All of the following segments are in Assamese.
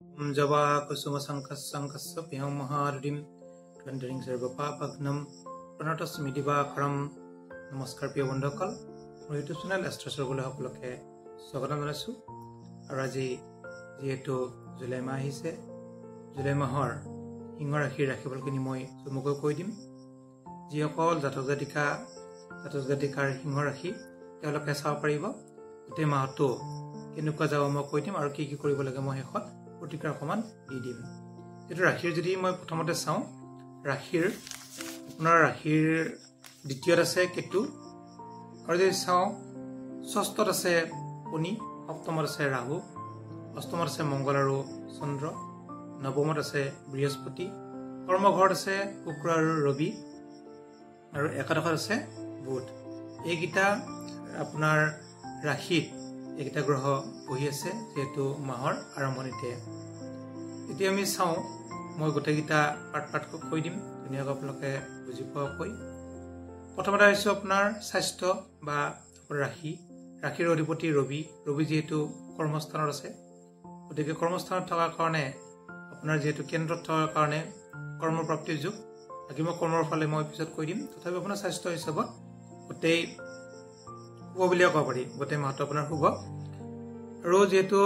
Java kusuma sankassa piham maharudim Twendaring serba papagnam Pranatasmi divakaram Namaskar প্ৰিয় বন্ধুসকল মোৰ ইউটিউব চেনেল এষ্ট্ৰছৰগুলো সকলোকে স্বাগতম জনাইছো আৰু আজি যেহেতু জুলাই মাহ আহিছে জুলাই মাহৰ সিংহ ৰাশিৰ ৰাশিফলখিনি মই চমুকৈ কৈ দিম যিসকল জাতক জাতিকাৰ সিংহ ৰাশি তেওঁলোকে চাব পাৰিব গোটেই মাহটো কেনেকুৱা যাব মই কৈ দিম আৰু কি কি কৰিব লাগে মই শেষত প্ৰতিকাৰ অকমান দি দিম এইটো ৰাশিৰ যদি মই প্ৰথমতে চাওঁ ৰাশিৰ আপোনাৰ ৰাশিৰ দ্বিতীয়ত আছে কেতু আৰু যদি চাওঁ ষষ্ঠত আছে শনি সপ্তমত আছে ৰাহু অষ্টমত আছে মংগল আৰু চন্দ্ৰ নৱমত আছে বৃহস্পতি কৰ্মঘৰত আছে শুক্ৰ আৰু ৰবি আৰু একাদশত আছে বুধ এইকেইটা আপোনাৰ ৰাশিত এইকেইটা গ্ৰহ বহি আছে যেহেতু মাহৰ আৰম্ভণিতে এতিয়া আমি চাওঁ মই গোটেইকেইটা পাৰ্ট কৈ দিম ধুনীয়াকৈ আপোনালোকে বুজি পোৱাকৈ প্ৰথমতে আহিছো আপোনাৰ স্বাস্থ্য বা ৰাশিৰ অধিপতি ৰবি যিহেতু কৰ্মস্থানত আছে গতিকে কৰ্মস্থানত থকাৰ কাৰণে আপোনাৰ যিহেতু কেন্দ্ৰত থকাৰ কাৰণে কৰ্মপ্ৰাপ্তিৰ যুগ বাকী মই কৰ্মৰ ফালে মই পিছত কৈ দিম তথাপি আপোনাৰ স্বাস্থ্য হিচাপত গোটেই শুভ বুলিয়ে ক'ব পাৰি গোটেই মাহটো আপোনাৰ শুভ আৰু যিহেতু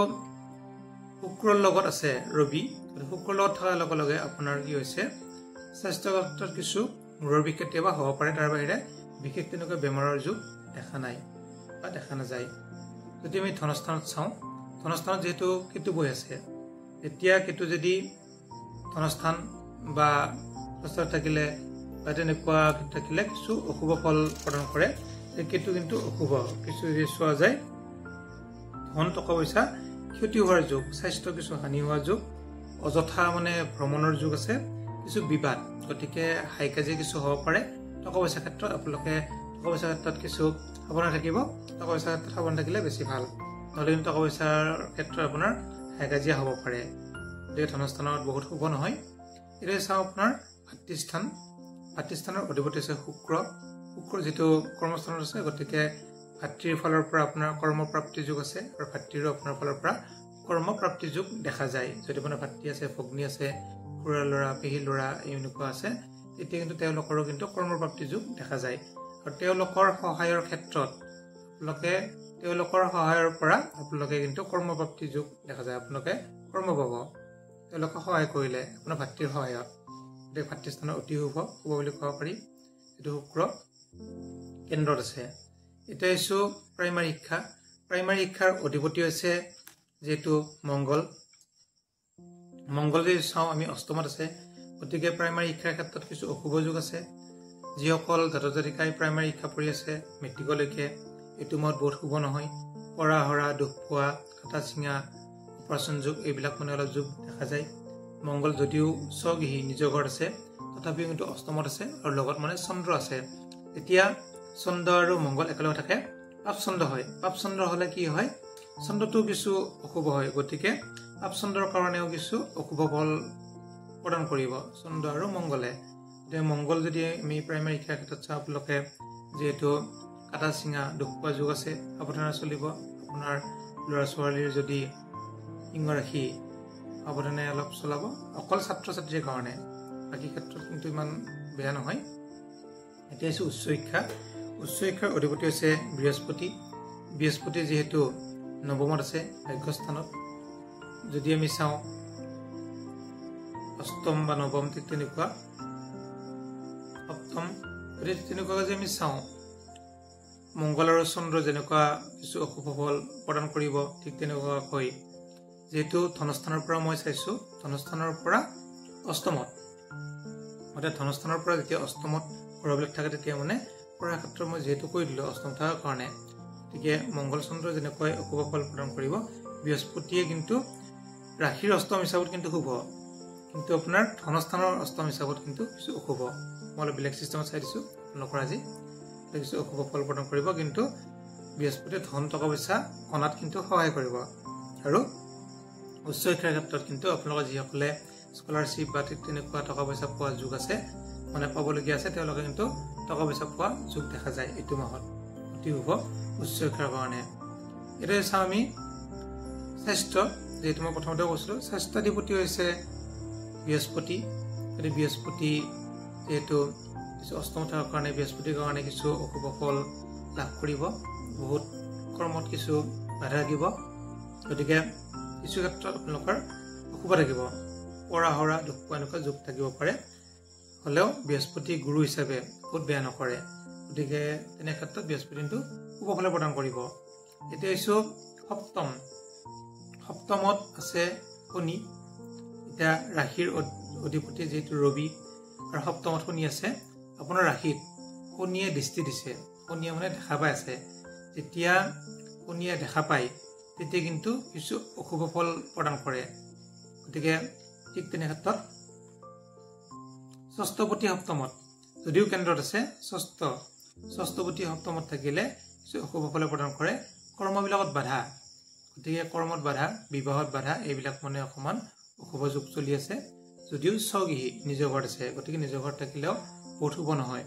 শুক্ৰৰ লগত আছে ৰবি শুক্ৰৰ লগত থকাৰ লগে লগে আপোনাৰ কি হৈছে স্বাস্থ্যগত কিছু মূৰৰ বিষ কেতিয়াবা হ'ব পাৰে তাৰ বাহিৰে বিশেষ তেনেকুৱা বেমাৰৰ যুগ দেখা নাই বা দেখা নাযায় যদি আমি ধনস্থানত চাওঁ ধনস্থানত যিহেতু কেতু বহি আছে এতিয়া কেতু যদি ধনস্থান বা থাকিলে বা তেনেকুৱা থাকিলে কিছু অশুভ ফল প্ৰদান কৰে কেতু কিন্তু অশুভ কিছু যদি চোৱা যায় ধন টকা পইচা ক্ষতি হোৱাৰ যুগ স্বাস্থ্য কিছু হানি হোৱাৰ যুগ অযথা মানে ভ্ৰমণৰ যুগ আছে কিছু বিবাদ গতিকে হাই কাজিয়া কিছু হ'ব পাৰে টকা পইচাৰ ক্ষেত্ৰত আপোনালোকে টকা পইচাৰ ক্ষেত্ৰত কিছু সাৱধান থাকিব টকা পইচাৰ ক্ষেত্ৰত সাৱধান থাকিলে বেছি ভাল নহ'লে কিন্তু টকা পইচাৰ ক্ষেত্ৰত আপোনাৰ হাই কাজিয়া হ'ব পাৰে গতিকে ধনস্থানত বহুত শুভ নহয় এতিয়া চাওঁ আপোনাৰ ভাতৃস্থানৰ অধিপতি আছে শুক্ৰ যিটো কৰ্মস্থানত আছে গতিকে ভাতৃৰ ফালৰ পৰা আপোনাৰ কৰ্মপ্ৰাপ্তি যুগ আছে আৰু ভাতৃৰো আপোনাৰ ফালৰ পৰা কৰ্মপ্ৰাপ্তি যুগ দেখা যায় যদি আপোনাৰ ভাতৃ আছে ভগ্নী আছে খুৰা ল'ৰা পেহী ল'ৰা এনেকুৱা আছে তেতিয়া কিন্তু তেওঁলোকৰো কিন্তু কৰ্মপ্ৰাপ্তি যুগ দেখা যায় আৰু তেওঁলোকৰ সহায়ৰ ক্ষেত্ৰত তেওঁলোকৰ সহায়ৰ পৰা আপোনালোকে কিন্তু কৰ্মপ্ৰাপ্তি যুগ দেখা যায় আপোনালোকে কৰ্ম পাব তেওঁলোকে সহায় কৰিলে আপোনাৰ ভাতৃৰ সহায়ত গতিকে ভাতৃস্থানৰ অতি শুভ বুলি ক'ব পাৰি এইটো শুক্ৰ কেন্দ্ৰত আছে এতিয়া আহিছো প্ৰাইমাৰী শিক্ষাৰ অধিপতি হৈছে যিহেতু মংগল যদি চাওঁ আমি অষ্টমত আছে গতিকে প্ৰাইমাৰী শিক্ষাৰ ক্ষেত্ৰত কিছু অশুভ যুগ আছে যিসকল জাতক জাতিকাই প্ৰাইমাৰী শিক্ষা পঢ়ি আছে মেট্ৰিকলৈকে এইটো মাহত বহুত শুভ নহয় পঢ়া হৰা দুখ পোৱা কাটা চিঙা অপাৰেশ্যন যুগ এইবিলাক মানে অলপ যুগ দেখা যায় মংগল যদিও স্বগৃহী নিজৰ ঘৰত আছে তথাপিও কিন্তু অষ্টমত আছে আৰু লগত মানে চন্দ্ৰ আছে এতিয়া চন্দ্ৰ আৰু মংগল একেলগে থাকে পাপ চন্দ্ৰ হ'লে কি হয় চন্দ্ৰটো কিছু অশুভ হয় গতিকে পাপ চন্দ্ৰৰ কাৰণেও কিছু অশুভ ফল প্ৰদান কৰিব চন্দ্ৰ আৰু মংগলে মংগল যদি আমি প্ৰাইমাৰী শিক্ষাৰ ক্ষেত্ৰত চাওঁ আপোনালোকে যিহেতু কাটা চিঙা দুখ পোৱা যুগ আছে সাৱধানে চলিব আপোনাৰ ল'ৰা ছোৱালীৰ যদি সিংহ ৰাশি সাৱধানে অলপ চলাব অকল ছাত্ৰ ছাত্ৰীৰ কাৰণে বাকী ক্ষেত্ৰত কিন্তু ইমান বেয়া নহয় এতিয়া হৈছে উচ্চ শিক্ষাৰ অধিপতি হৈছে বৃহস্পতি যিহেতু নৱমত আছে ভাগ্যস্থানত যদি আমি চাওঁ অষ্টম বা নৱম ঠিক তেনেকুৱা সপ্তম তেনেকুৱা যদি আমি চাওঁ মংগল আৰু চন্দ্ৰ যেনেকুৱা কিছু অশুভ ফল প্ৰদান কৰিব ঠিক তেনেকুৱাকৈ যিহেতু ধনস্থানৰ পৰা মই চাইছো ধনস্থানৰ পৰা অষ্টমত ধনস্থানৰ পৰা যেতিয়া অষ্টমত গ্ৰহবিলাক থাকে তেতিয়া মানে পঢ়াৰ ক্ষেত্ৰত মই যিহেতু কৈ দিলোঁ অষ্টম থকাৰ কাৰণে গতিকে মংগল চন্দ্ৰ যেনেকৈ অশুভ ফল প্ৰদান কৰিব বৃহস্পতিয়ে কিন্তু ৰাশিৰ অষ্টম হিচাপত কিন্তু শুভ কিন্তু আপোনাৰ ধনস্থানৰ অষ্টম হিচাপত কিন্তু কিছু অশুভ মই অলপ বেলেগ চিষ্টেমত চাই দিছোঁ আপোনালোকৰ আজি কিছু অশুভ ফল প্ৰদান কৰিব কিন্তু বৃহস্পতিয়ে ধন টকা পইচা অনাত কিন্তু সহায় কৰিব আৰু উচ্চ শিক্ষাৰ ক্ষেত্ৰত কিন্তু আপোনালোকৰ যিসকলে স্কলাৰশ্বিপ বা ঠিক তেনেকুৱা টকা পইচা পোৱা যুগ আছে মানে পাবলগীয়া আছে তেওঁলোকে কিন্তু টকা পইচা পোৱা যুগ দেখা যায় এইটো মাহত অতি শুভ উচ্চ শিক্ষাৰ কাৰণে এতিয়া চাওঁ আমি স্বাস্থ্য যেহেতু মই প্ৰথমতে কৈছিলোঁ স্বাস্থ্যাধিপতি হৈছে বৃহস্পতি। গতিকে বৃহস্পতি যেহেতু কিছু অষ্টম থকাৰ কাৰণে বৃহস্পতিৰ কাৰণে কিছু অশুভ ফল লাভ কৰিব, বহুত কৰ্মত কিছু বাধা লাগিব। গতিকে কিছু ক্ষেত্ৰত আপোনালোকৰ অশুভ থাকিব, পঢ়া হৰা দুখ পোৱা এনেকুৱা যোগ থাকিব পাৰে। হ'লেও বৃহস্পতি গুৰু হিচাপে বহুত বেয়া নকৰে। গতিকে তেনে ক্ষেত্ৰত বৃহস্পতি কিন্তু শুভ ফল প্ৰদান কৰিব। এতিয়া হৈছোঁ সপ্তমত আছে শনি। এতিয়া ৰাশিৰ অধিপতি যিহেতু ৰবি আৰু সপ্তমত শনি আছে, আপোনাৰ ৰাশিত শনিয়ে দৃষ্টি দিছে, শনিয়ে মানে দেখা পাই আছে। যেতিয়া শনিয়ে দেখা পায় তেতিয়া কিন্তু কিছু অশুভ ফল প্ৰদান কৰে। গতিকে ঠিক তেনে ক্ষেত্ৰত ষষ্ঠপতি সপ্তমত যদিও কেন্দ্ৰত আছে, ষষ্ঠপতি সপ্তমত থাকিলে কিছু অশুভ ফল প্ৰদান কৰে। কৰ্মবিলাকত বাধা, গতিকে কৰ্মত বাধা, বিবাহত বাধা, এইবিলাক মানে অকণমান অশুভ যোগ চলি আছে। যদিও স্বগৃহী নিজৰ ঘৰত আছে, গতিকে নিজৰ ঘৰত থাকিলেও বহুত শুভ নহয়।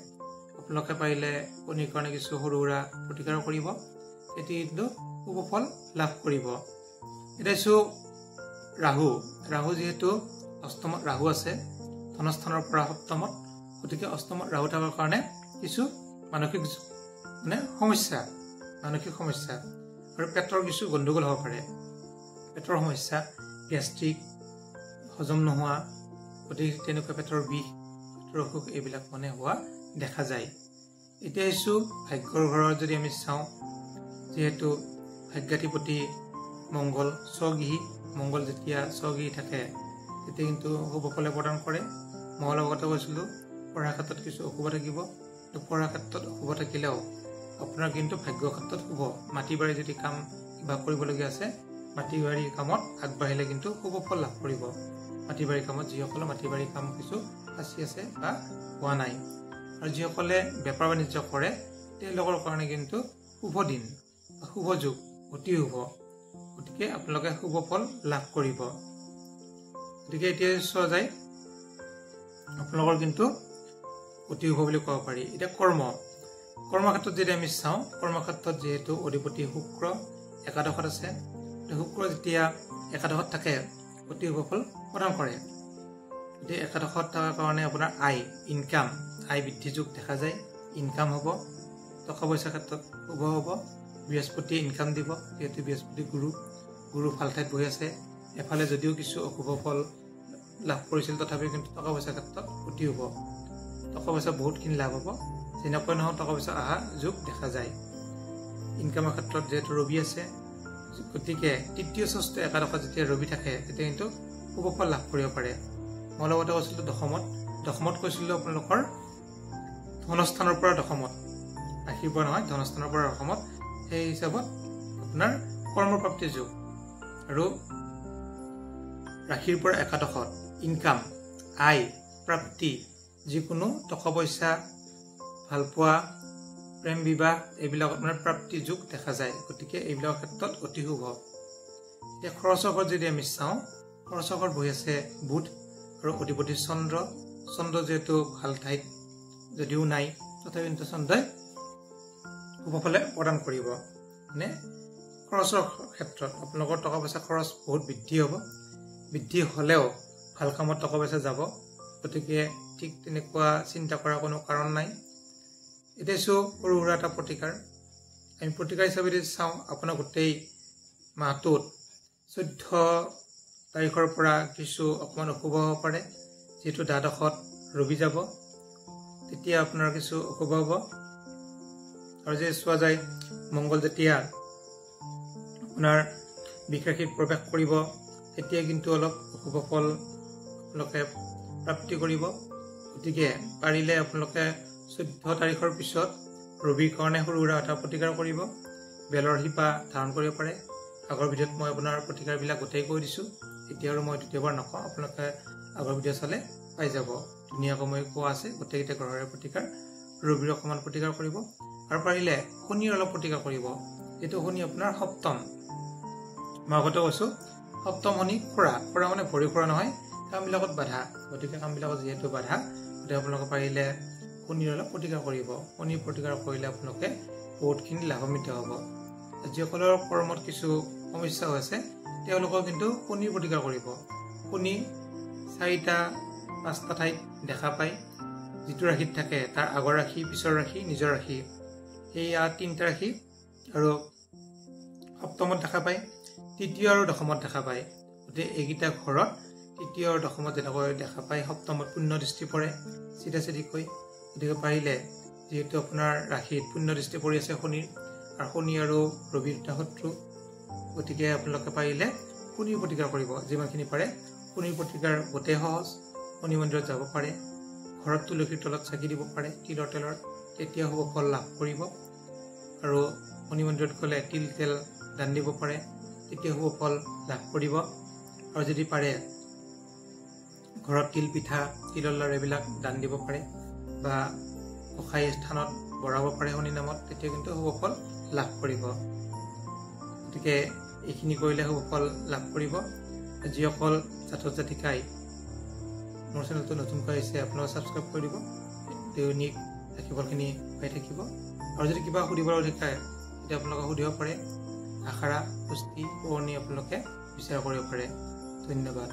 আপোনালোকে পাৰিলে শনিৰ কাৰণে কিছু সৰু সুৰা প্ৰতিকাৰ কৰিব, তেতিয়া কিন্তু শুভ ফল লাভ কৰিব। এতিয়া হৈছোঁ ৰাহু যিহেতু অষ্টমত ৰাহু আছে, ধনস্থানৰ পৰা সপ্তমত, গতিকে অষ্টমত ৰাহু থকাৰ কাৰণে কিছু মানসিক সমস্যা আৰু পেটৰ কিছু গণ্ডগোল হ'ব পাৰে। পেটৰ সমস্যা, গেষ্ট্ৰিক, হজম নোহোৱা, গতিকে তেনেকুৱা পেটৰ বিষ, পেটৰ অসুখ এইবিলাক মানে হোৱা দেখা যায়। এতিয়া হৈছোঁ ভাগ্যৰ ঘৰত যদি আমি চাওঁ, যিহেতু ভাগ্যাধিপতি মংগল স্বগৃহী, মংগল যেতিয়া স্বগৃহী থাকে তেতিয়া কিন্তু শুভ ফল প্ৰদান কৰে। মই অলপ আগতে কৈছিলোঁ পঢ়াৰ ক্ষেত্ৰত কিছু অশুভ থাকিব, পঢ়াৰ ক্ষেত্ৰত অশুভ থাকিলেও আপোনাৰ কিন্তু ভাগ্যৰ ক্ষেত্ৰত শুভ। মাটি বাৰী যদি কাম কিবা কৰিবলগীয়া আছে, মাটি বাৰীৰ কামত আগবাঢ়িলে কিন্তু শুভ ফল লাভ কৰিব। মাটি বাৰীৰ কামত যিসকলে মাটি বাৰীৰ কাম কিছু ফাঁচি আছে বা হোৱা নাই, আৰু যিসকলে বেপাৰ বাণিজ্য কৰে তেওঁলোকৰ কাৰণে কিন্তু শুভ দিন বা শুভ যুগ, অতি শুভ। গতিকে আপোনালোকে শুভ ফল লাভ কৰিব। গতিকে এতিয়া চোৱা যায় আপোনালোকৰ কিন্তু অতি শুভ বুলি ক'ব পাৰি। এতিয়া কৰ্মক্ষেত্ৰত যদি আমি চাওঁ, কৰ্মক্ষেত্ৰত যিহেতু অধিপতি শুক্ৰ একাদশত আছে, শুক্ৰ যেতিয়া একাদশত থাকে অতি শুভ ফল প্ৰদান কৰে। গতিকে একাদশত থকাৰ কাৰণে আপোনাৰ আয় বৃদ্ধি যোগ দেখা যায়, ইনকাম হ'ব, টকা পইচাৰ ক্ষেত্ৰত শুভ হ'ব। বৃহস্পতিয়ে ইনকাম দিব, যিহেতু বৃহস্পতি গুৰু ভাল ঠাইত বহি আছে। এফালে যদিও কিছু অশুভ ফল লাভ কৰিছিল, তথাপিও কিন্তু টকা পইচাৰ ক্ষেত্ৰত অতি শুভ, টকা পইচা বহুতখিনি লাভ হ'ব। যেনেকৈ নহওক টকা পইচা অহা যোগ দেখা যায়। ইনকামৰ ক্ষেত্ৰত যিহেতু ৰবি আছে, গতিকে তৃতীয় ষষ্ঠ একাদশত যেতিয়া ৰবি থাকে তেতিয়া কিন্তু শুভ ফল লাভ কৰিব পাৰে। মই লগতে কৈছিলোঁ দশমত কৈছিলোঁ আপোনালোকৰ ধনস্থানৰ পৰা দশমত, ৰাশিৰ পৰা নহয় ধনস্থানৰ পৰা দশমত, সেই হিচাপত আপোনাৰ কৰ্মপ্ৰাপ্তিৰ যুগ। আৰু ৰাশিৰ পৰা একাদশত ইনকাম, আয়, প্ৰাপ্তি, যিকোনো টকা পইচা, ভালপোৱা, প্ৰেম বিবাহ এইবিলাক আপোনাৰ প্ৰাপ্তি যুগ দেখা যায়। গতিকে এইবিলাকৰ ক্ষেত্ৰত অতি শুভ। এতিয়া খৰচৰ ঘৰত যদি আমি চাওঁ, খৰচৰ ঘৰত বহি আছে বুধ আৰু অধিপতি চন্দ্ৰ যিহেতু ভাল ঠাইত যদিও নাই, তথাপি কিন্তু চন্দ্ৰই শুভ ফলে প্ৰদান কৰিব। মানে খৰচৰ ক্ষেত্ৰত আপোনালোকৰ টকা পইচা খৰচ বহুত বৃদ্ধি হ'ব, বৃদ্ধি হ'লেও ভাল কামত টকা পইচা যাব। গতিকে ঠিক তেনেকুৱা চিন্তা কৰাৰ কোনো কাৰণ নাই। এতিয়া সৰু সুৰা এটা প্ৰতিকাৰ, আমি প্ৰতিকাৰ হিচাপে যদি চাওঁ, আপোনাৰ গোটেই মাহটোত 14 তাৰিখৰ পৰা কিছু অকণমান অশুভ হ'ব পাৰে। যিহেতু দ্বাদশত ৰবি যাব, তেতিয়া আপোনাৰ কিছু অশুভ হ'ব। আৰু যদি চোৱা যায় মংগল যেতিয়া আপোনাৰ বৃষ ৰাশিত প্ৰৱেশ কৰিব, তেতিয়া কিন্তু অলপ অশুভ ফল আপোনালোকে প্ৰাপ্তি কৰিব। গতিকে পাৰিলে আপোনালোকে 14 তাৰিখৰ পিছত ৰবিৰ কাৰণে সৰু সুৰা এটা প্ৰতিকাৰ কৰিব। বেলৰ শিপা ধাৰণ কৰিব পাৰে। আগৰ ভিডিঅ'ত মই আপোনাৰ প্ৰতিকাৰবিলাক গোটেই কৈ দিছোঁ, এতিয়া আৰু মই দ্বিতীয়বাৰ নকওঁ, আপোনালোকে আগৰ ভিডিঅ' চালে পাই যাব। ধুনীয়াকৈ মই কোৱা আছে গোটেইকেইটা গ্ৰহৰে প্ৰতিকাৰ। ৰবিৰ অকণমান প্ৰতিকাৰ কৰিব, আৰু পাৰিলে শনিৰ অলপ প্ৰতিকাৰ কৰিব। এইটো শনি আপোনাৰ সপ্তম, মই আগতে কৈছোঁ সপ্তম শনি খুৰা মানে ভৰি খুৰা নহয়, কামবিলাকত বাধা। গতিকে কামবিলাকত যিহেতু বাধা, গতিকে আপোনালোকে পাৰিলে শনিৰ অলপ প্ৰতিকাৰ কৰিব। শনিৰ প্ৰতিকাৰ কৰিলে আপোনালোকে বহুতখিনি লাভান্বিত হ'ব। যিসকলৰ কৰ্মত কিছু সমস্যা হৈ আছে তেওঁলোকক কিন্তু শনিৰ প্ৰতিকাৰ কৰিব। শনি 4টা 5টা ঠাইত দেখা পায়। যিটো ৰাশিত থাকে তাৰ আগৰ ৰাশি, পিছৰ ৰাশি, নিজৰ ৰাশি, সেয়া 3টা ৰাশি। আৰু সপ্তমত দেখা পায়, তৃতীয় আৰু দশমত দেখা পায়। গতিকে এইকেইটা ঘৰত তৃতীয় আৰু দশমত যেনেকৈ দেখা পায়, সপ্তমত পুণ্য দৃষ্টি পৰে চিধা চিধিকৈ। গতিকে পাৰিলে যিহেতু আপোনাৰ ৰাশিত পুণ্য দৃষ্টি পৰি আছে শনিৰ, আৰু শনি আৰু ৰবিৰ দুটা শত্ৰু, গতিকে আপোনালোকে পাৰিলে শনিৰ প্ৰতিকাৰ কৰিব। যিমানখিনি পাৰে শনিৰ প্ৰতিকাৰ গোটেই সহজ। শনি মন্দিৰত যাব পাৰে, ঘৰত তুলসীৰ তলত চাকি দিব পাৰে তিলৰ তেলৰ, তেতিয়া শুভ ফল লাভ কৰিব। আৰু শনি মন্দিৰত গ'লে তিল তেল দান দিব পাৰে, তেতিয়া শুভ ফল লাভ কৰিব। আৰু যদি পাৰে ঘৰত তিল পিঠা, তিলৰ লাড়ু এইবিলাক দান দিব পাৰে, বা গোসাঁই স্থানত বঢ়াব পাৰে শনি নামত, তেতিয়া কিন্তু শুভ ফল লাভ কৰিব। গতিকে এইখিনি কৰিলে শুভ ফল লাভ কৰিব। যিসকল জাতক জাতিকাই মোৰ চেনেলটো নতুনকৈ আহিছে, আপোনালোকে ছাবস্ক্ৰাইব কৰি দিব, দৈনিক ৰাশিফলখিনি পাই থাকিব। আৰু যদি কিবা সুধিবলৈ থাকে তেতিয়া আপোনালোকে সুধিব পাৰে। আশাৰা পুষ্টি পুৰণি আপোনালোকে বিচাৰ কৰিব পাৰে। ধন্যবাদ।